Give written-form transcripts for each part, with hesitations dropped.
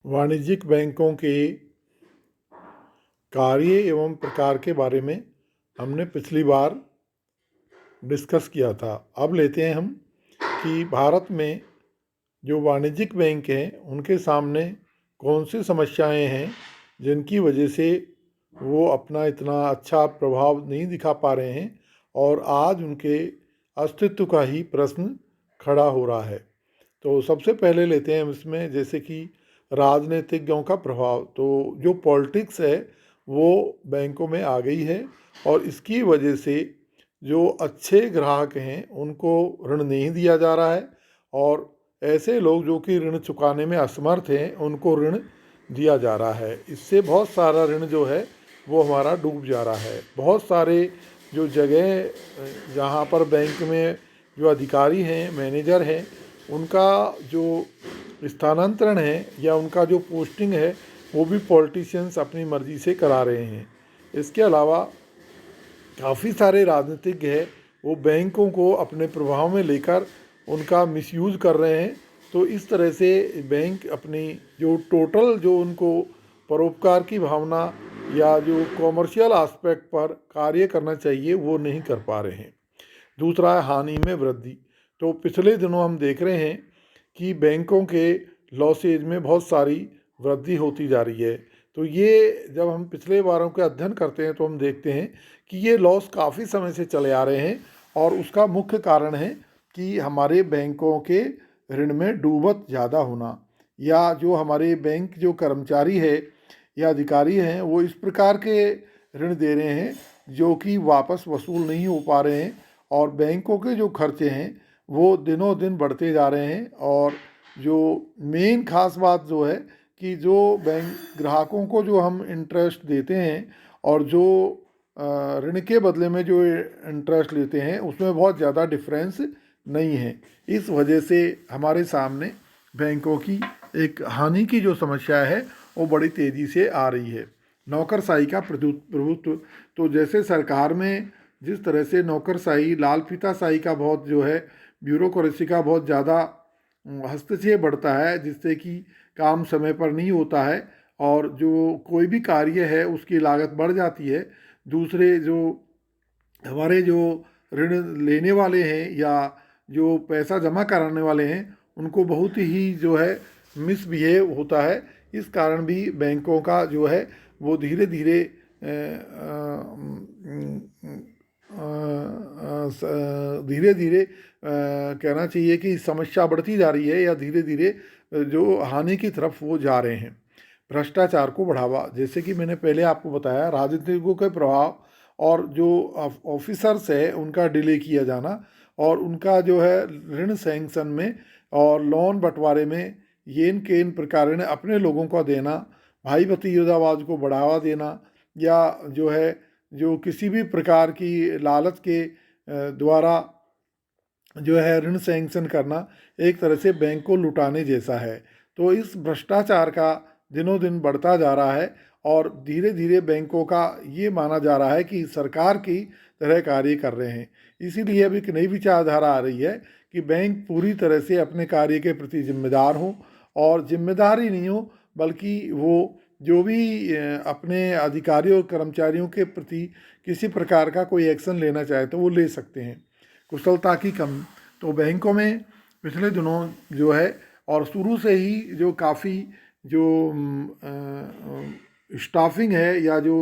वाणिज्यिक बैंकों के कार्य एवं प्रकार के बारे में हमने पिछली बार डिस्कस किया था। अब लेते हैं हम कि भारत में जो वाणिज्यिक बैंक हैं उनके सामने कौन सी समस्याएं हैं जिनकी वजह से वो अपना इतना अच्छा प्रभाव नहीं दिखा पा रहे हैं और आज उनके अस्तित्व का ही प्रश्न खड़ा हो रहा है। तो सबसे पहले लेते हैं हम इसमें जैसे कि राजनीतिज्ञों का प्रभाव। तो जो पॉलिटिक्स है वो बैंकों में आ गई है और इसकी वजह से जो अच्छे ग्राहक हैं उनको ऋण नहीं दिया जा रहा है और ऐसे लोग जो कि ऋण चुकाने में असमर्थ हैं उनको ऋण दिया जा रहा है। इससे बहुत सारा ऋण जो है वो हमारा डूब जा रहा है। बहुत सारे जो जगह जहाँ पर बैंक में जो अधिकारी हैं, मैनेजर हैं, उनका जो स्थानांतरण है या उनका जो पोस्टिंग है वो भी पॉलिटिशियंस अपनी मर्ज़ी से करा रहे हैं। इसके अलावा काफ़ी सारे राजनीतिज्ञ हैं वो बैंकों को अपने प्रभाव में लेकर उनका मिसयूज़ कर रहे हैं। तो इस तरह से बैंक अपनी जो टोटल जो उनको परोपकार की भावना या जो कॉमर्शियल एस्पेक्ट पर कार्य करना चाहिए वो नहीं कर पा रहे हैं। दूसरा है हानि में वृद्धि। तो पिछले दिनों हम देख रहे हैं कि बैंकों के लॉसेज में बहुत सारी वृद्धि होती जा रही है। तो ये जब हम पिछले बारों के अध्ययन करते हैं तो हम देखते हैं कि ये लॉस काफ़ी समय से चले आ रहे हैं और उसका मुख्य कारण है कि हमारे बैंकों के ऋण में डूबत ज़्यादा होना या जो हमारे बैंक जो कर्मचारी है या अधिकारी हैं वो इस प्रकार के ऋण दे रहे हैं जो कि वापस वसूल नहीं हो पा रहे हैं और बैंकों के जो खर्चे हैं वो दिनों दिन बढ़ते जा रहे हैं। और जो मेन खास बात जो है कि जो बैंक ग्राहकों को जो हम इंटरेस्ट देते हैं और जो ऋण के बदले में जो इंटरेस्ट लेते हैं उसमें बहुत ज़्यादा डिफरेंस नहीं है। इस वजह से हमारे सामने बैंकों की एक हानि की जो समस्या है वो बड़ी तेज़ी से आ रही है। नौकरशाही का प्रभुत्व। तो जैसे सरकार में जिस तरह से नौकरशाही, लाल फीताशाही का बहुत जो है ब्यूरोक्रेसी का बहुत ज़्यादा हस्तक्षेप बढ़ता है जिससे कि काम समय पर नहीं होता है और जो कोई भी कार्य है उसकी लागत बढ़ जाती है। दूसरे जो हमारे जो ऋण लेने वाले हैं या जो पैसा जमा कराने वाले हैं उनको बहुत ही जो है मिसबिहेव होता है। इस कारण भी बैंकों का जो है वो धीरे धीरे धीरे धीरे कहना चाहिए कि समस्या बढ़ती जा रही है या धीरे धीरे जो हानि की तरफ वो जा रहे हैं। भ्रष्टाचार को बढ़ावा। जैसे कि मैंने पहले आपको बताया, राजनीतिकों के प्रभाव और जो ऑफिसर्स है उनका डिले किया जाना और उनका जो है ऋण सैंक्शन में और लोन बंटवारे में येन केन प्रकार ने अपने लोगों को देना, भाई भतीजावाद को बढ़ावा देना या जो है जो किसी भी प्रकार की लालच के द्वारा जो है ऋण सैंक्शन करना एक तरह से बैंक को लुटाने जैसा है। तो इस भ्रष्टाचार का दिनों दिन बढ़ता जा रहा है और धीरे धीरे बैंकों का ये माना जा रहा है कि सरकार की तरह कार्य कर रहे हैं। इसीलिए अब एक नई विचारधारा आ रही है कि बैंक पूरी तरह से अपने कार्य के प्रति जिम्मेदार हो और जिम्मेदार ही नहीं हो बल्कि वो जो भी अपने अधिकारियों और कर्मचारियों के प्रति किसी प्रकार का कोई एक्शन लेना चाहे तो वो ले सकते हैं। कुशलता की कमी। तो बैंकों में पिछले दिनों जो है और शुरू से ही जो काफ़ी जो स्टाफिंग है या जो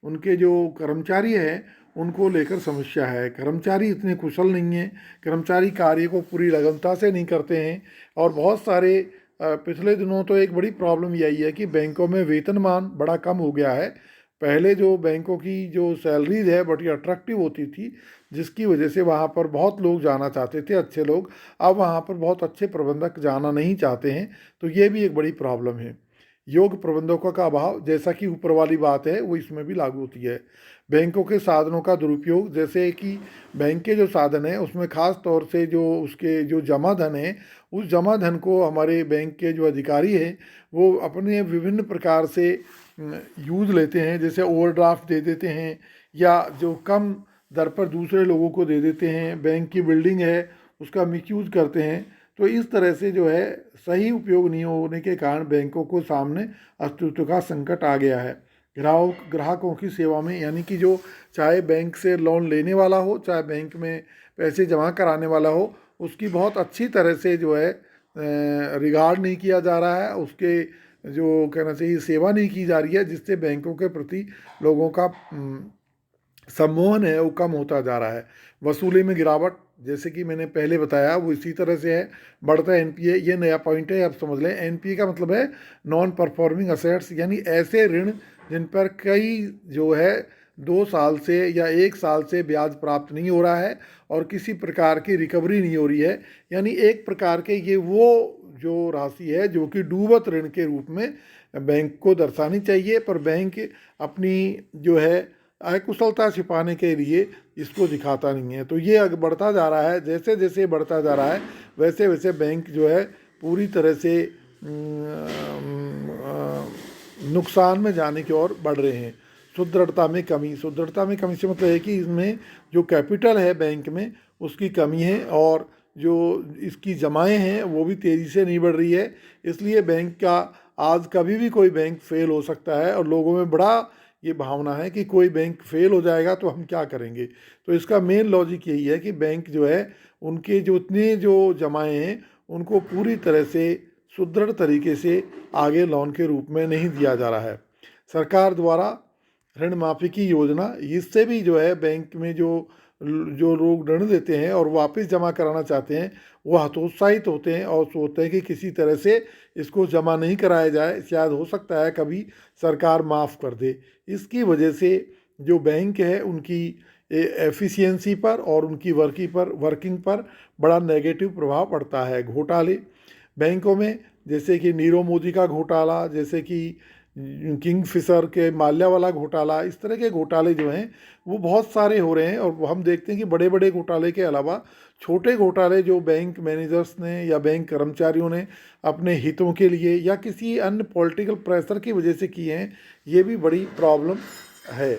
उनके जो कर्मचारी हैं उनको लेकर समस्या है। कर्मचारी इतने कुशल नहीं हैं, कर्मचारी कार्य को पूरी लगनता से नहीं करते हैं और बहुत सारे पिछले दिनों तो एक बड़ी प्रॉब्लम यही है कि बैंकों में वेतनमान बड़ा कम हो गया है। पहले जो बैंकों की जो सैलरीज है बड़ी अट्रैक्टिव होती थी जिसकी वजह से वहाँ पर बहुत लोग जाना चाहते थे, अच्छे लोग। अब वहाँ पर बहुत अच्छे प्रबंधक जाना नहीं चाहते हैं, तो ये भी एक बड़ी प्रॉब्लम है। योग प्रबंधकों का अभाव, जैसा कि ऊपर वाली बात है वो इसमें भी लागू होती है। बैंकों के साधनों का दुरुपयोग। जैसे कि बैंक के जो साधन है उसमें ख़ास तौर से जो उसके जो जमा धन है उस जमा धन को हमारे बैंक के जो अधिकारी हैं वो अपने विभिन्न प्रकार से यूज़ लेते हैं। जैसे ओवरड्राफ्ट दे देते हैं या जो कम दर पर दूसरे लोगों को दे देते हैं। बैंक की बिल्डिंग है उसका मिसयूज़ करते हैं तो इस तरह से जो है सही उपयोग नहीं होने के कारण बैंकों को सामने अस्तित्व का संकट आ गया है। ग्राहकों की सेवा में, यानी कि जो चाहे बैंक से लोन लेने वाला हो, चाहे बैंक में पैसे जमा कराने वाला हो, उसकी बहुत अच्छी तरह से जो है रिगार्ड नहीं किया जा रहा है, उसके जो कहना चाहिए सेवा नहीं की जा रही है, जिससे बैंकों के प्रति लोगों का सम्मोहन है वो कम होता जा रहा है। वसूली में गिरावट, जैसे कि मैंने पहले बताया, वो इसी तरह से है। बढ़ता एनपीए, ये नया पॉइंट है, आप समझ लें। एनपीए का मतलब है नॉन परफॉर्मिंग असेट्स, यानी ऐसे ऋण जिन पर कई जो है 2 साल से या 1 साल से ब्याज प्राप्त नहीं हो रहा है और किसी प्रकार की रिकवरी नहीं हो रही है। यानी एक प्रकार के ये वो जो राशि है जो कि डूबत ऋण के रूप में बैंक को दर्शानी चाहिए, पर बैंक अपनी जो है अकुशलता छिपाने के लिए इसको दिखाता नहीं है। तो ये आगे बढ़ता जा रहा है, जैसे जैसे बढ़ता जा रहा है वैसे वैसे बैंक जो है पूरी तरह से नुकसान में जाने की ओर बढ़ रहे हैं। सुदृढ़ता में कमी से मतलब है कि इसमें जो कैपिटल है बैंक में उसकी कमी है, और जो इसकी जमाएं हैं वो भी तेज़ी से नहीं बढ़ रही है। इसलिए बैंक का आज कभी भी कोई बैंक फेल हो सकता है, और लोगों में बड़ा ये भावना है कि कोई बैंक फेल हो जाएगा तो हम क्या करेंगे। तो इसका मेन लॉजिक यही है कि बैंक जो है उनके जो इतने जो जमाएं हैं उनको पूरी तरह से सुदृढ़ तरीके से आगे लोन के रूप में नहीं दिया जा रहा है। सरकार द्वारा ऋण माफ़ी की योजना, इससे भी जो है बैंक में जो लोग ऋण देते हैं और वापस जमा कराना चाहते हैं वो हतोत्साहित होते हैं और सोचते हैं कि किसी तरह से इसको जमा नहीं कराया जाए, शायद हो सकता है कभी सरकार माफ़ कर दे। इसकी वजह से जो बैंक है उनकी एफिशिएंसी पर और उनकी वर्किंग पर बड़ा नेगेटिव प्रभाव पड़ता है। घोटाले बैंकों में, जैसे कि नीरव मोदी का घोटाला, जैसे कि किंगफिशर के माल्या वाला घोटाला, इस तरह के घोटाले जो हैं वो बहुत सारे हो रहे हैं। और हम देखते हैं कि बड़े बड़े घोटाले के अलावा छोटे घोटाले जो बैंक मैनेजर्स ने या बैंक कर्मचारियों ने अपने हितों के लिए या किसी अन्य पॉलिटिकल प्रेशर की वजह से किए हैं, ये भी बड़ी प्रॉब्लम है।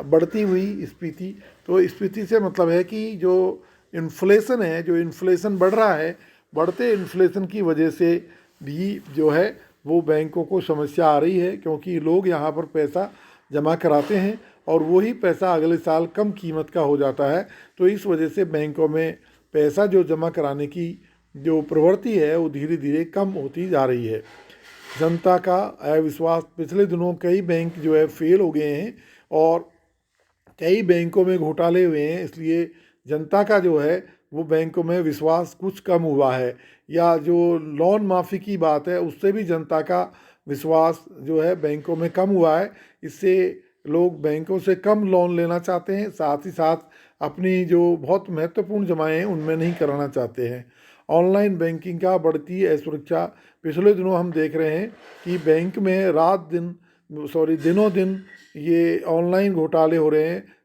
बढ़ती हुई स्फीति, तो स्फीति से मतलब है कि जो इन्फ्लेशन है, जो इन्फ्लेशन बढ़ रहा है, बढ़ते इन्फ्लेशन की वजह से भी जो है वो बैंकों को समस्या आ रही है, क्योंकि लोग यहाँ पर पैसा जमा कराते हैं और वही पैसा अगले साल कम कीमत का हो जाता है। तो इस वजह से बैंकों में पैसा जो जमा कराने की जो प्रवृत्ति है वो धीरे धीरे कम होती जा रही है। जनता का अविश्वास, पिछले दिनों कई बैंक जो है फेल हो गए हैं और कई बैंकों में घोटाले हुए हैं, इसलिए जनता का जो है वो बैंकों में विश्वास कुछ कम हुआ है। या जो लोन माफ़ी की बात है उससे भी जनता का विश्वास जो है बैंकों में कम हुआ है। इससे लोग बैंकों से कम लोन लेना चाहते हैं, साथ ही साथ अपनी जो बहुत महत्वपूर्ण जमाएं हैं उनमें नहीं कराना चाहते हैं। ऑनलाइन बैंकिंग का बढ़ती असुरक्षा, पिछले दिनों हम देख रहे हैं कि बैंक में दिनों दिन ये ऑनलाइन घोटाले हो रहे हैं।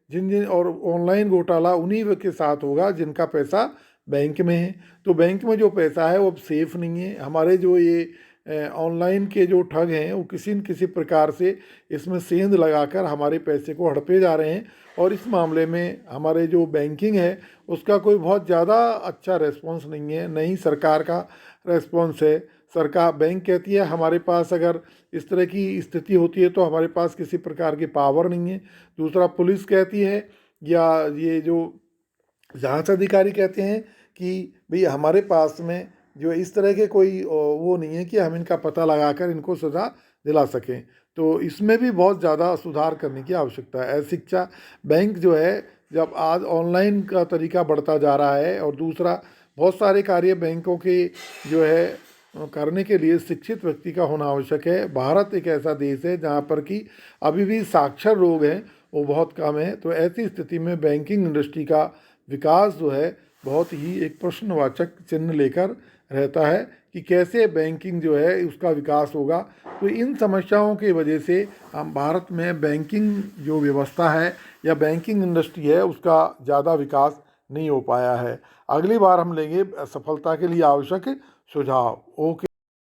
और ऑनलाइन घोटाला उन्हीं के साथ होगा जिनका पैसा बैंक में है। तो बैंक में जो पैसा है वो अब सेफ़ नहीं है। हमारे जो ये ऑनलाइन के जो ठग हैं वो किसी न किसी प्रकार से इसमें सेंध लगाकर हमारे पैसे को हड़पे जा रहे हैं, और इस मामले में हमारे जो बैंकिंग है उसका कोई बहुत ज़्यादा अच्छा रेस्पॉन्स नहीं है, नहीं सरकार का रेस्पॉन्स है। सरकार, बैंक कहती है हमारे पास अगर इस तरह की स्थिति होती है तो हमारे पास किसी प्रकार की पावर नहीं है। दूसरा, पुलिस कहती है या ये जो जांच अधिकारी कहते हैं कि भाई हमारे पास में जो इस तरह के कोई वो नहीं है कि हम इनका पता लगाकर इनको सज़ा दिला सकें। तो इसमें भी बहुत ज़्यादा सुधार करने की आवश्यकता है। शिक्षा, बैंक जो है जब आज ऑनलाइन का तरीका बढ़ता जा रहा है, और दूसरा बहुत सारे कार्य बैंकों के जो है करने के लिए शिक्षित व्यक्ति का होना आवश्यक है। भारत एक ऐसा देश है जहाँ पर कि अभी भी साक्षर लोग हैं वो बहुत कम है। तो ऐसी स्थिति में बैंकिंग इंडस्ट्री का विकास जो है बहुत ही एक प्रश्नवाचक चिन्ह लेकर रहता है कि कैसे बैंकिंग जो है उसका विकास होगा। तो इन समस्याओं की वजह से हम भारत में बैंकिंग जो व्यवस्था है या बैंकिंग इंडस्ट्री है उसका ज़्यादा विकास नहीं हो पाया है। अगली बार हम लेंगे सफलता के लिए आवश्यक सुझाव। ओके।